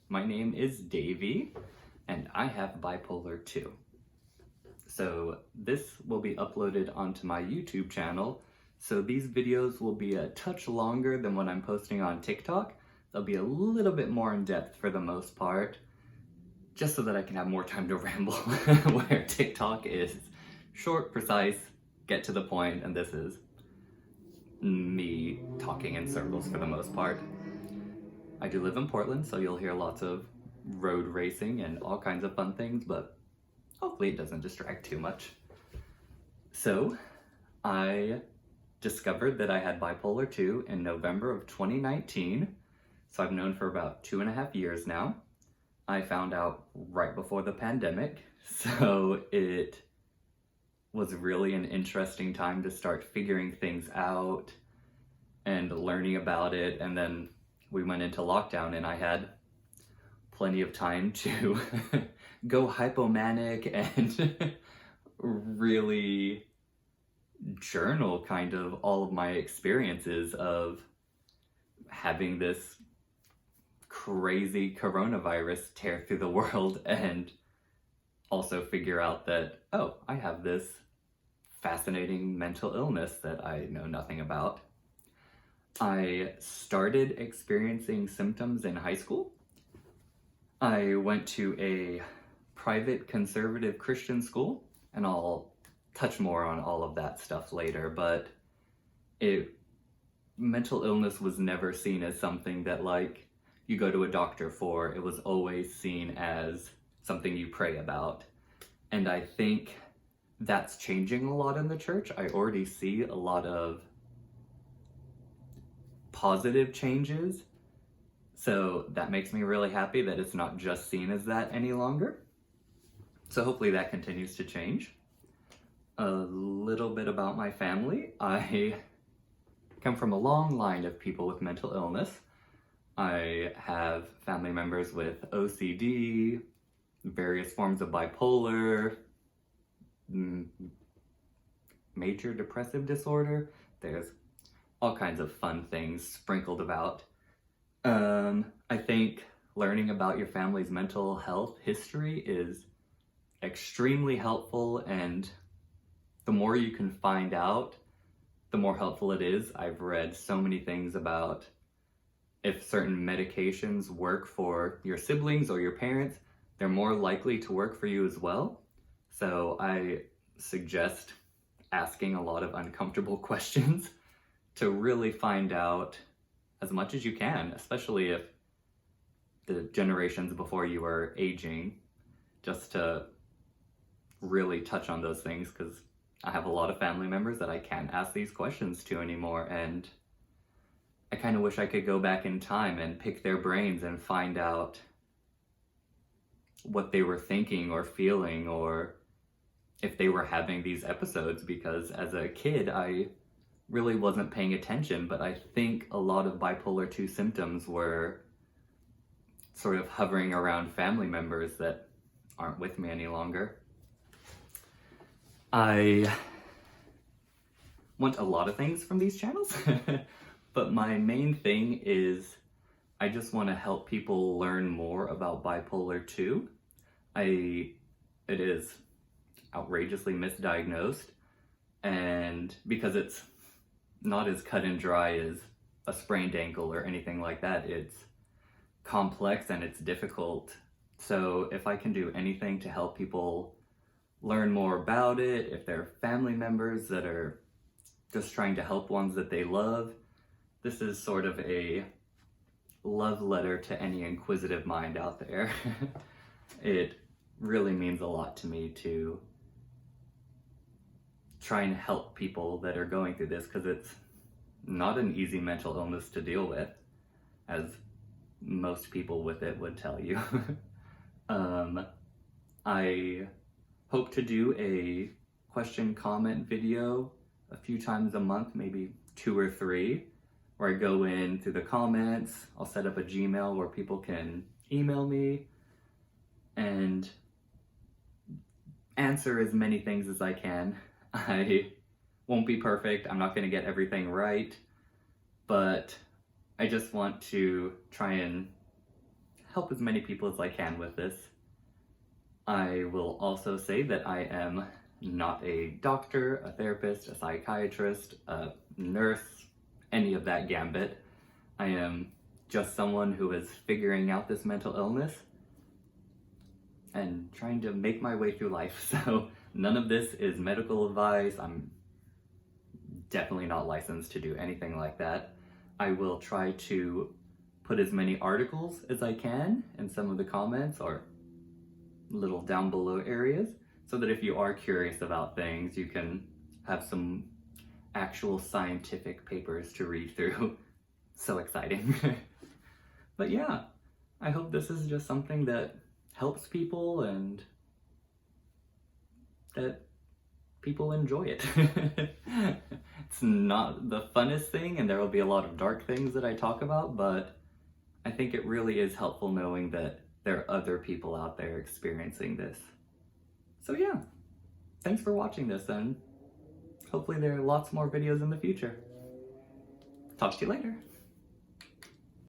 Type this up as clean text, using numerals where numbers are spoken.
My name is Davey, and I have bipolar II. So this will be uploaded onto my YouTube channel, so these videos will be a touch longer than what I'm posting on TikTok. They'll be a little bit more in depth for the most part, just so that I can have more time to ramble, where TikTok is short, precise, get to the point, and this is me talking in circles for the most part. I do live in Portland, so you'll hear lots of road racing and all kinds of fun things, but hopefully it doesn't distract too much. So, I discovered that I had bipolar II in November of 2019, so I've known for about 2.5 years now. I found out right before the pandemic, so it was really an interesting time to start figuring things out and learning about it, and then we went into lockdown and I had plenty of time to go hypomanic and really journal kind of all of my experiences of having this crazy coronavirus tear through the world, and also figure out that, oh, I have this fascinating mental illness that I know nothing about. I started experiencing symptoms in high school. I went to a private conservative Christian school, and I'll touch more on all of that stuff later, but mental illness was never seen as something that like you go to a doctor for. It was always seen as something you pray about. And I think that's changing a lot in the church. I already see a lot of positive changes, so that makes me really happy that it's not just seen as that any longer. So hopefully that continues to change. A little bit about my family. I come from a long line of people with mental illness. I have family members with OCD, various forms of bipolar, major depressive disorder. There's all kinds of fun things sprinkled about. I think learning about your family's mental health history is extremely helpful, and the more you can find out, the more helpful it is. I've read so many things about if certain medications work for your siblings or your parents, they're more likely to work for you as well. So I suggest asking a lot of uncomfortable questions to really find out as much as you can, especially if the generations before you are aging, just to really touch on those things, because I have a lot of family members that I can't ask these questions to anymore, and I kind of wish I could go back in time and pick their brains and find out what they were thinking or feeling, or if they were having these episodes, because as a kid I really wasn't paying attention, but I think a lot of bipolar II symptoms were sort of hovering around family members that aren't with me any longer. I want a lot of things from these channels, but my main thing is I just want to help people learn more about bipolar II. It is outrageously misdiagnosed, and because it's not as cut and dry as a sprained ankle or anything like that, it's complex and it's difficult. So if I can do anything to help people learn more about it, if they're family members that are just trying to help ones that they love, this is sort of a love letter to any inquisitive mind out there. It really means a lot to me to try and help people that are going through this, because it's not an easy mental illness to deal with, as most people with it would tell you. I hope to do a question comment video a few times a month, maybe 2 or 3, where I go in through the comments. I'll set up a Gmail where people can email me and answer as many things as I can. I won't be perfect. I'm not going to get everything right, but I just want to try and help as many people as I can with this. I will also say that I am not a doctor, a therapist, a psychiatrist, a nurse, any of that gambit. I am just someone who is figuring out this mental illness and trying to make my way through life. So none of this is medical advice. I'm definitely not licensed to do anything like that. I will try to put as many articles as I can in some of the comments or little down below areas, so that if you are curious about things, you can have some actual scientific papers to read through. So exciting. But yeah, I hope this is just something that helps people and that people enjoy it. It's not the funnest thing, and there will be a lot of dark things that I talk about, but I think it really is helpful knowing that there are other people out there experiencing this. So yeah, thanks for watching this, and hopefully there are lots more videos in the future. Talk to you later.